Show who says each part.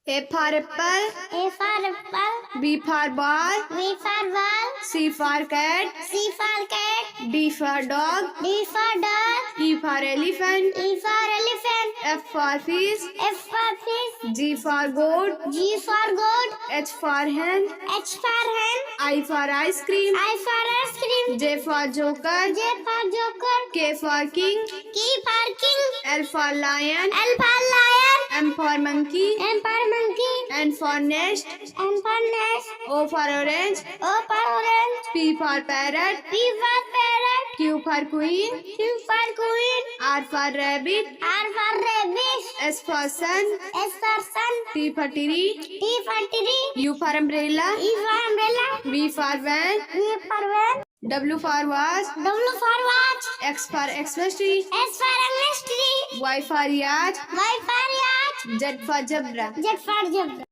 Speaker 1: A for apple.
Speaker 2: A for apple.
Speaker 1: B for ball.
Speaker 2: B for ball.
Speaker 1: C for cat.
Speaker 2: C for cat.
Speaker 1: D for dog.
Speaker 2: D for dog.
Speaker 1: E for elephant.
Speaker 2: E for elephant.
Speaker 1: F for fish.
Speaker 2: F for fish.
Speaker 1: G for goat.
Speaker 2: G for goat.
Speaker 1: H for hen.
Speaker 2: H for hen.
Speaker 1: I for ice cream.
Speaker 2: I for ice cream.
Speaker 1: J for joker.
Speaker 2: J for joker.
Speaker 1: K for king.
Speaker 2: K for king.
Speaker 1: L for lion.
Speaker 2: L for lion.
Speaker 1: M for monkey.
Speaker 2: M for monkey.
Speaker 1: N for nest.
Speaker 2: N for nest.
Speaker 1: O for orange.
Speaker 2: O for orange.
Speaker 1: P for parrot.
Speaker 2: P for parrot.
Speaker 1: Q for queen.
Speaker 2: Q for queen.
Speaker 1: R for rabbit.
Speaker 2: R for rabbit.
Speaker 1: S for sun.
Speaker 2: S for sun.
Speaker 1: T for tree.
Speaker 2: T for tree.
Speaker 1: U for umbrella.
Speaker 2: E for umbrella.
Speaker 1: V for van.
Speaker 2: V for van.
Speaker 1: W for watch.
Speaker 2: W for watch.
Speaker 1: X for Xmas tree.
Speaker 2: S for Xmas tree.
Speaker 1: Y for yacht.
Speaker 2: Y for yacht.
Speaker 1: Z for zebra.
Speaker 2: Z for zebra.